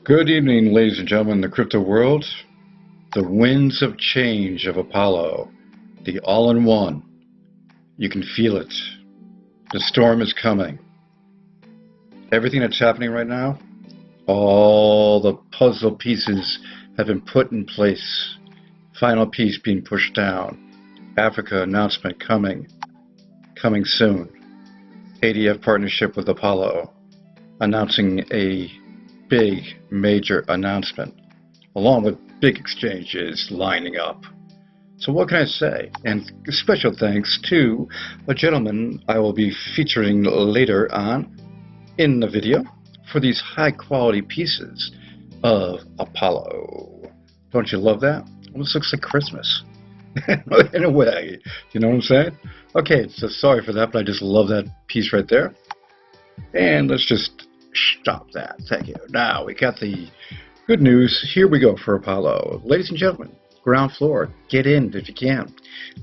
Good evening, ladies and gentlemen, in the crypto world. The winds of change of Apollo, the all-in-one. You can feel it. The storm is coming. Everything that's happening right now, all the puzzle pieces have been put in place. Final piece being pushed down. Africa announcement coming soon. ADF partnership with Apollo, announcing a big major announcement, along with big exchanges lining up. So what can I say? And special thanks to a gentleman I will be featuring later on in the video for these high quality pieces of Apollo. Don't you love that? Almost looks like Christmas. In a way, you know what I'm saying? Okay, so sorry for that, but I just love that piece right there. And let's just stop that. Thank you. Now we got the good news. Here we go for Apollo. Ladies and gentlemen, ground floor, get in if you can.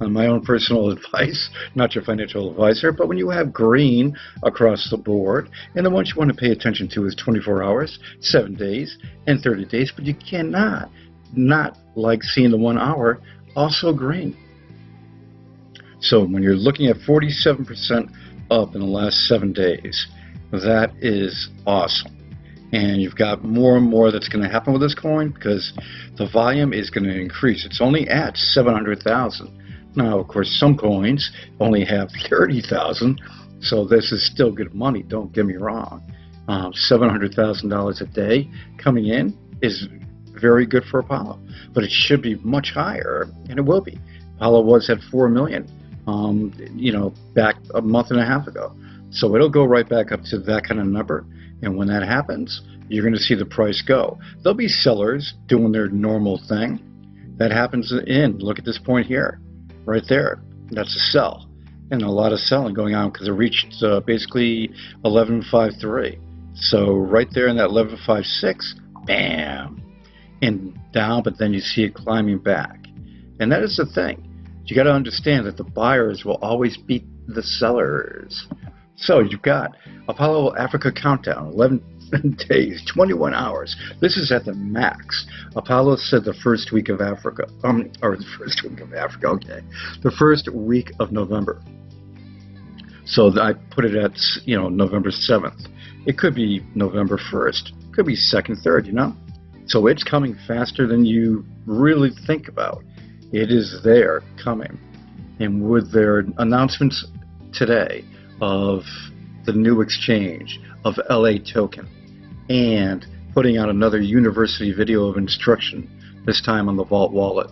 On my own personal advice, not your financial advisor, but when you have green across the board, and the ones you want to pay attention to is 24 hours, 7 days, and 30 days, but you cannot not like seeing the 1 hour also green. So when you're looking at 47% up in the last 7 days, that is awesome. And you've got more and more that's going to happen with this coin because the volume is going to increase. It's only at 700,000. Now, of course, some coins only have 30,000, so this is still good money, don't get me wrong. $700,000 a day coming in is very good for Apollo, but it should be much higher, and it will be. Apollo was at 4 million, back a month and a half ago. So it'll go right back up to that kind of number. And when that happens, you're going to see the price go. There'll be sellers doing their normal thing. That happens look at this point here, right there. That's a sell. And a lot of selling going on because it reached basically 11.53. So right there in that 11.56, bam, and down, but then you see it climbing back. And that is the thing. You got to understand that the buyers will always beat the sellers. So you've got Apollo Africa countdown, 11 days, 21 hours. This is at the max. Apollo said the first week of Africa, the first week of November. So I put it at, November 7th. It could be November 1st. Could be 2nd, 3rd, So it's coming faster than you really think about. It is there coming. And with their announcements today of the new exchange of LATOKEN and putting out another university video of instruction, this time on the Vault wallet,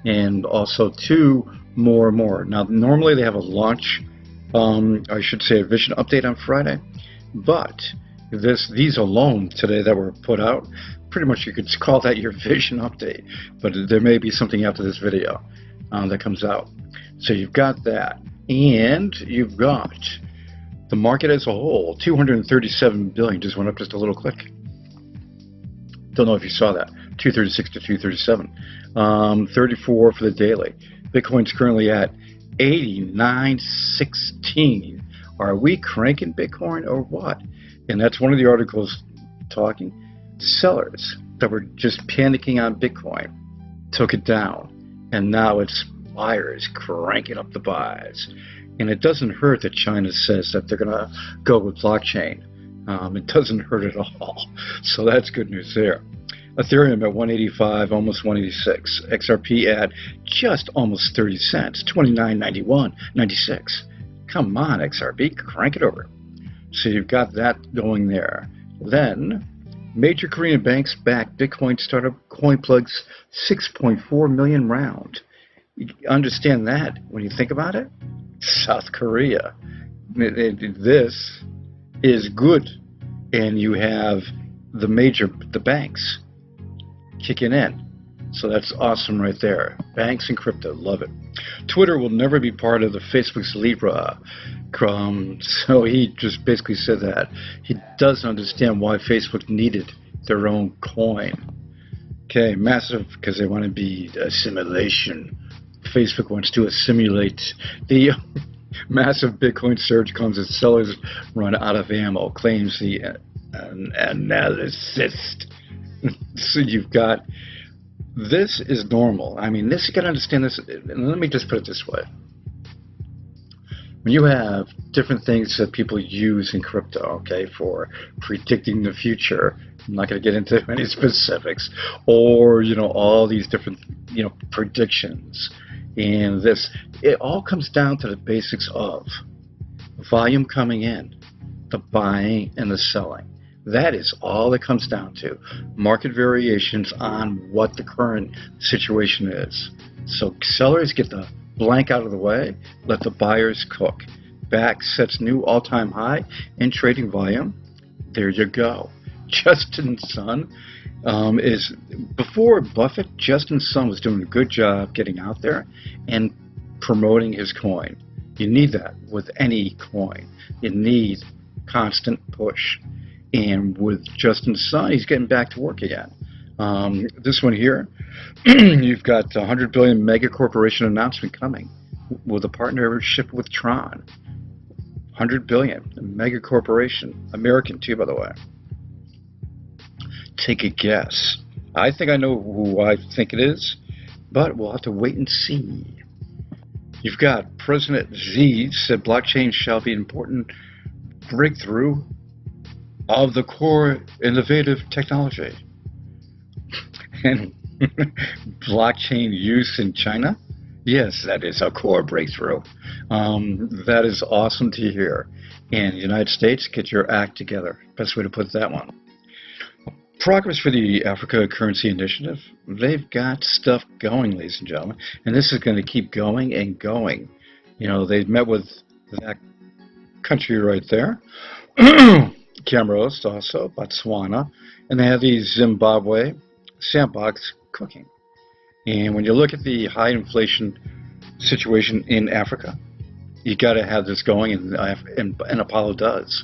and also 2 more. Now normally they have a launch, I should say a vision update on Friday, but these alone today that were put out, pretty much you could call that your vision update, but there may be something after this video that comes out. So you've got that. And you've got the market as a whole, 237 billion, just went up just a little click. Don't know if you saw that, 236 to 237. 34 for the daily. Bitcoin's currently at 89.16. Are we cranking Bitcoin or what? And that's one of the articles talking. Sellers that were just panicking on Bitcoin took it down, and now it's buyers cranking up the buys. And it doesn't hurt that China says that they're going to go with blockchain. It doesn't hurt at all. So that's good news there. Ethereum at 185, almost 186. XRP at just almost 30 cents, 29.91.96. Come on, XRP, crank it over. So you've got that going there. Then major Korean banks back Bitcoin startup CoinPlug's 6.4 million round. You understand that when you think about it? South Korea. This is good. And you have the banks kicking in. So that's awesome right there. Banks and crypto, love it. Twitter will never be part of the Facebook's Libra. So he just basically said that. He doesn't understand why Facebook needed their own coin. Okay, massive, because they want to be assimilation. Facebook wants to assimilate. The massive Bitcoin surge comes as sellers run out of ammo, claims the analyst. So you've got, this is normal. I mean, this, you got to understand this. And let me just put it this way. When you have different things that people use in crypto, okay, for predicting the future, I'm not going to get into any specifics, or, you know, all these different, you know, predictions, and this, it all comes down to the basics of volume coming in, the buying and the selling. That is all it comes down to. Market variations on what the current situation is. So sellers get the blank out of the way, let the buyers cook. BAYK sets new all-time high in trading volume. There you go. Justin Sun is, before Buffett, Justin Sun was doing a good job getting out there and promoting his coin. You need that with any coin. You need constant push. And with Justin Sun, he's getting back to work again. This one here, you've got 100 billion mega corporation announcement coming with a partnership with Tron. 100 billion, mega corporation, American too, by the way. Take a guess. I think I know who I think it is, but we'll have to wait and see. You've got President Xi said blockchain shall be an important breakthrough of the core innovative technology. And blockchain use in China? Yes, that is a core breakthrough. That is awesome to hear. And the United States, get your act together. Best way to put that one. Progress for the Africa Currency Initiative. They've got stuff going, ladies and gentlemen. And this is going to keep going and going. You know, they've met with that country right there. Comoros also, Botswana, and they have the Zimbabwe sandbox cooking. And when you look at the high inflation situation in Africa, you got to have this going, and Apollo does.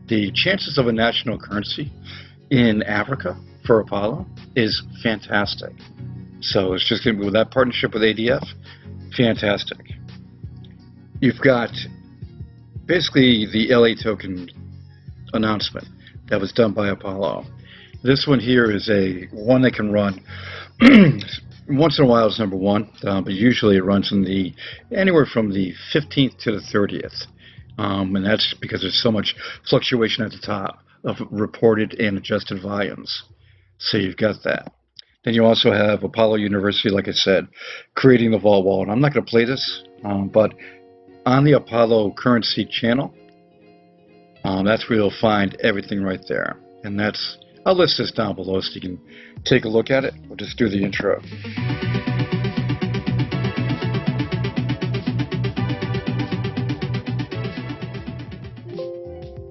The chances of a national currency in Africa for Apollo is fantastic. So it's just going to be with that partnership with ADF, fantastic. You've got basically the LATOKEN announcement that was done by Apollo. This one here is one that can run once in a while. It's number one, but usually it runs in anywhere from the 15th to the 30th, and that's because there's so much fluctuation at the top of reported and adjusted volumes. So you've got that. Then you also have Apollo University, like I said, creating the vault wallet. I'm not going to play this, but on the Apollo Currency channel, that's where you'll find everything right there. And that's, I'll list this down below so you can take a look at it. We'll just do the intro.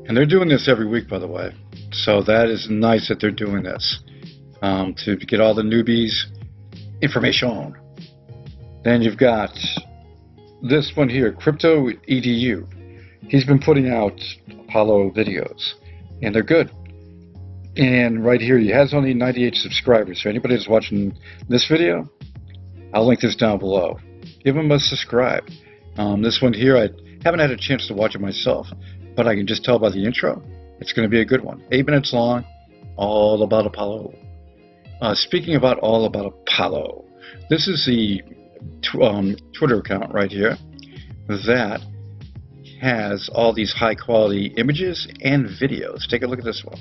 And they're doing this every week, by the way. So that is nice that they're doing this, to get all the newbies information. Then you've got this one here, Crypto EDU. He's been putting out Apollo videos, and they're good. And right here, he has only 98 subscribers. So anybody that's watching this video, I'll link this down below. Give him a subscribe. This one here, I haven't had a chance to watch it myself, but I can just tell by the intro, it's going to be a good one. 8 minutes long, all about Apollo. Speaking about all about Apollo, this is the Twitter account right here that has all these high quality images and videos. Take a look at this one.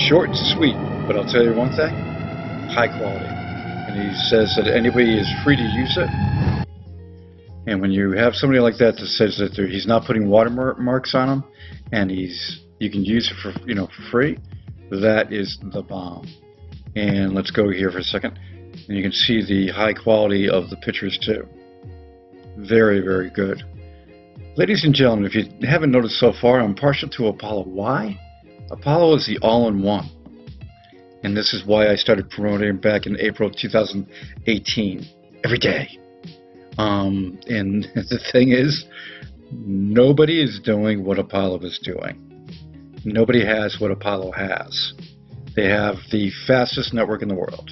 Short and sweet, but I'll tell you one thing, high quality. And he says that anybody is free to use it. And when you have somebody like that that says that he's not putting watermarks on them, and you can use it for for free, that is the bomb. And let's go here for a second, and you can see the high quality of the pictures too. Very, very good. Ladies and gentlemen, if you haven't noticed so far, I'm partial to Apollo. Why? Apollo is the all-in-one. And this is why I started promoting back in April 2018. Every day. And the thing is, nobody is doing what Apollo is doing. Nobody has what Apollo has. They have the fastest network in the world.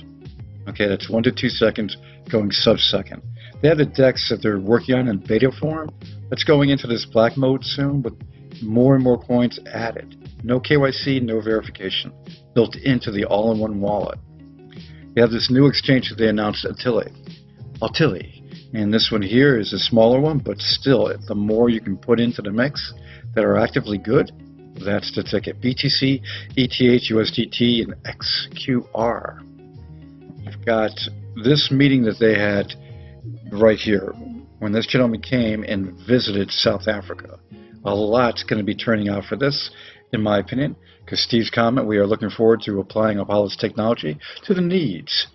Okay, that's 1 to 2 seconds going sub-second. They have the decks that they're working on in beta form. That's going into this black mode soon with more and more coins added. No KYC, no verification, built into the all-in-one wallet. They have this new exchange that they announced, Altili. And this one here is a smaller one, but still, the more you can put into the mix that are actively good, that's the ticket. BTC, ETH, USDT, and XQR. You've got this meeting that they had right here when this gentleman came and visited South Africa. A lot's going to be turning out for this, in my opinion, because Steve's comment, we are looking forward to applying Apollo's technology to the needs.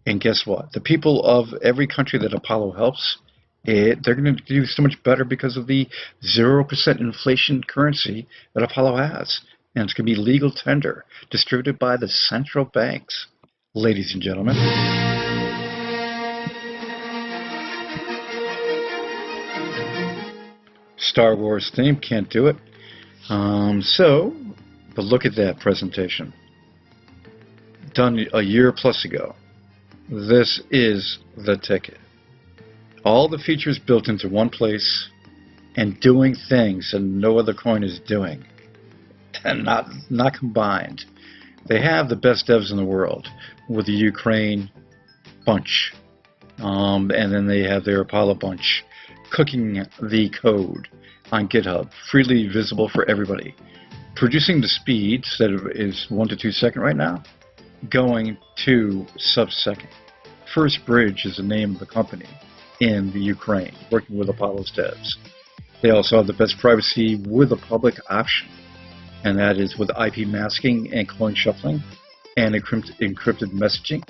And guess what? The people of every country that Apollo helps, they're going to do so much better because of the 0% inflation currency that Apollo has. And it's going to be legal tender, distributed by the central banks. Ladies and gentlemen. Star Wars theme, can't do it. But look at that presentation. Done a year plus ago. This is the ticket. All the features built into one place and doing things that no other coin is doing. And not combined. They have the best devs in the world with the Ukraine bunch. And then they have their Apollo bunch cooking the code on GitHub, freely visible for everybody. Producing the speeds that is 1 to 2 seconds right now, going to sub-second. First Bridge is the name of the company in the Ukraine, working with Apollo's devs. They also have the best privacy with a public option, and that is with IP masking and coin shuffling and encrypted messaging,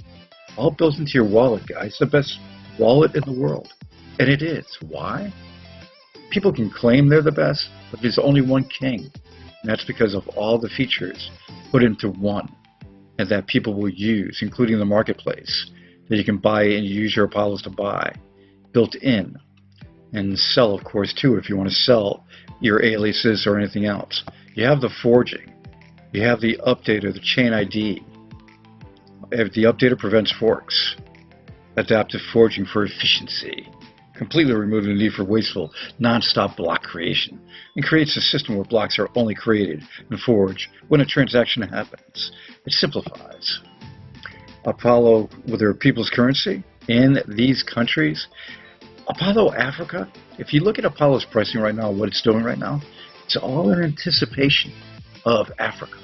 all built into your wallet, guys. The best wallet in the world. And it is. Why? People can claim they're the best, but there's only one king. And that's because of all the features put into one and that people will use, including the marketplace, that you can buy and use your Apollos to buy, built in. And sell, of course, too, if you want to sell your aliases or anything else. You have the forging. You have the updater, the chain ID. The updater prevents forks. Adaptive forging for efficiency. Completely removing the need for wasteful, non-stop block creation. And creates a system where blocks are only created and forged when a transaction happens. It simplifies. Apollo, with their people's currency in these countries. Apollo Africa, if you look at Apollo's pricing right now, what it's doing right now, it's all in anticipation of Africa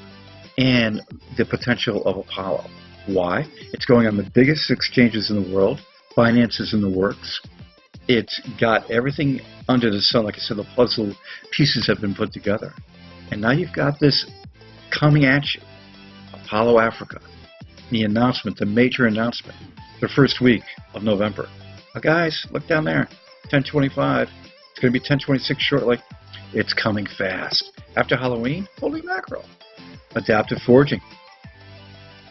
and the potential of Apollo. Why? It's going on the biggest exchanges in the world. Finance is in the works. It's got everything under the sun. Like I said, the puzzle pieces have been put together. And now you've got this coming at you. Apollo Africa. The announcement, the major announcement, the first week of November. Now guys, look down there. 1025. It's going to be 1026 shortly. It's coming fast. After Halloween, holy mackerel. Adaptive forging.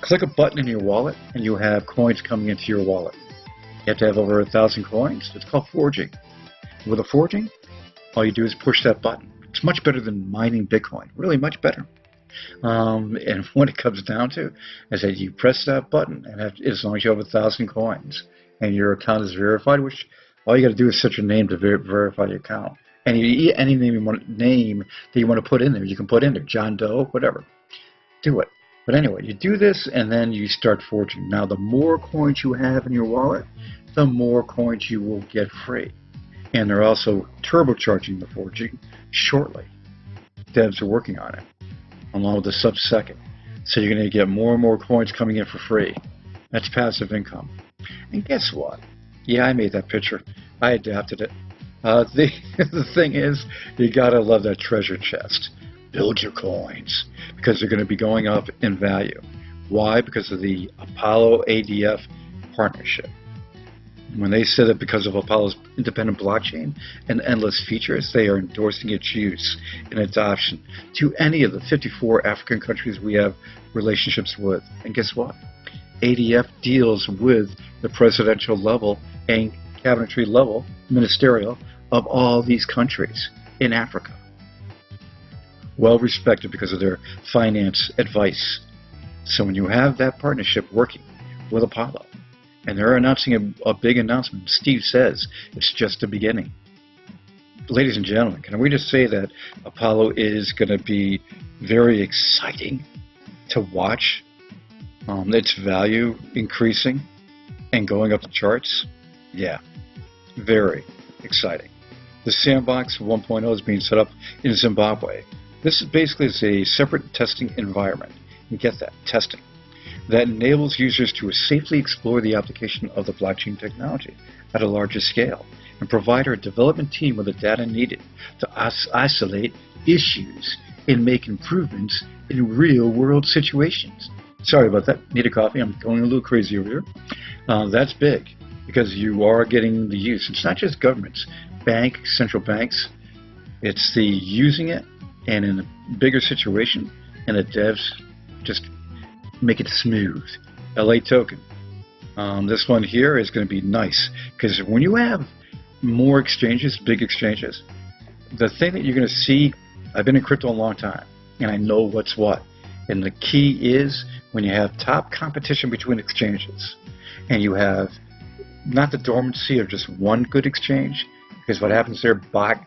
Click a button in your wallet and you have coins coming into your wallet. You have to have over 1,000 coins. It's called forging. With a forging, all you do is push that button. It's much better than mining Bitcoin. Really much better. And what it comes down to is that you press that button, and as long as you have 1,000 coins and your account is verified, which all you got to do is set your name to verify your account. Any name that you want to put in there, you can put in there. John Doe, whatever. Do it. But anyway, you do this and then you start forging. Now, the more coins you have in your wallet, the more coins you will get free. And they're also turbocharging the forging shortly. Devs are working on it, along with the sub-second. So you're going to get more and more coins coming in for free. That's passive income. And guess what? Yeah, I made that picture. I adapted it. The thing is, you got to love that treasure chest. Build your coins, because they're going to be going up in value. Why? Because of the Apollo ADF partnership. When they said that because of Apollo's independent blockchain and endless features, they are endorsing its use and adoption to any of the 54 African countries we have relationships with. And guess what? ADF deals with the presidential level and cabinetry level, ministerial, of all these countries in Africa. Well respected because of their finance advice. So when you have that partnership working with Apollo, And they're announcing a big announcement. Steve says it's just the beginning. Ladies and gentlemen, can we just say that Apollo is going to be very exciting to watch? Its value increasing and going up the charts? Yeah, very exciting. The Sandbox 1.0 is being set up in Zimbabwe. This is basically a separate testing environment. And get that, testing. That enables users to safely explore the application of the blockchain technology at a larger scale and provide our development team with the data needed to isolate issues and make improvements in real-world situations. Sorry about that. Need a coffee. I'm going a little crazy over here. That's big because you are getting the use. It's not just governments, central banks. It's the using it and in a bigger situation, and the devs just make it smooth. LATOKEN. This one here is going to be nice because when you have more exchanges, big exchanges, the thing that you're going to see, I've been in crypto a long time and I know what's what. And the key is when you have top competition between exchanges and you have not the dormancy of just one good exchange, because what happens there, bot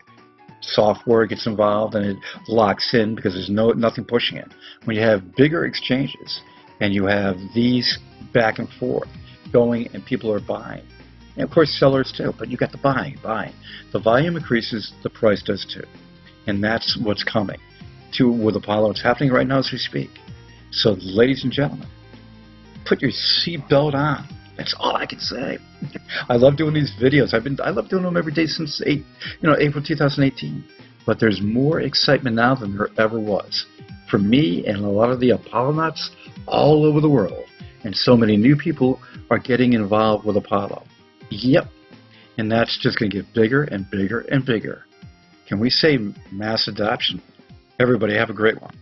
software gets involved and it locks in because there's nothing pushing it. When you have bigger exchanges and you have these back and forth going and people are buying, and of course sellers too, but you got the buying. The volume increases, the price does too. And that's what's coming with Apollo. It's happening right now as we speak. So ladies and gentlemen, put your seatbelt on. That's all I can say. I love doing these videos. I love doing them every day since April 2018. But there's more excitement now than there ever was. For me and a lot of the Apollo nuts all over the world. And so many new people are getting involved with Apollo. Yep. And that's just going to get bigger and bigger and bigger. Can we say mass adoption? Everybody have a great one.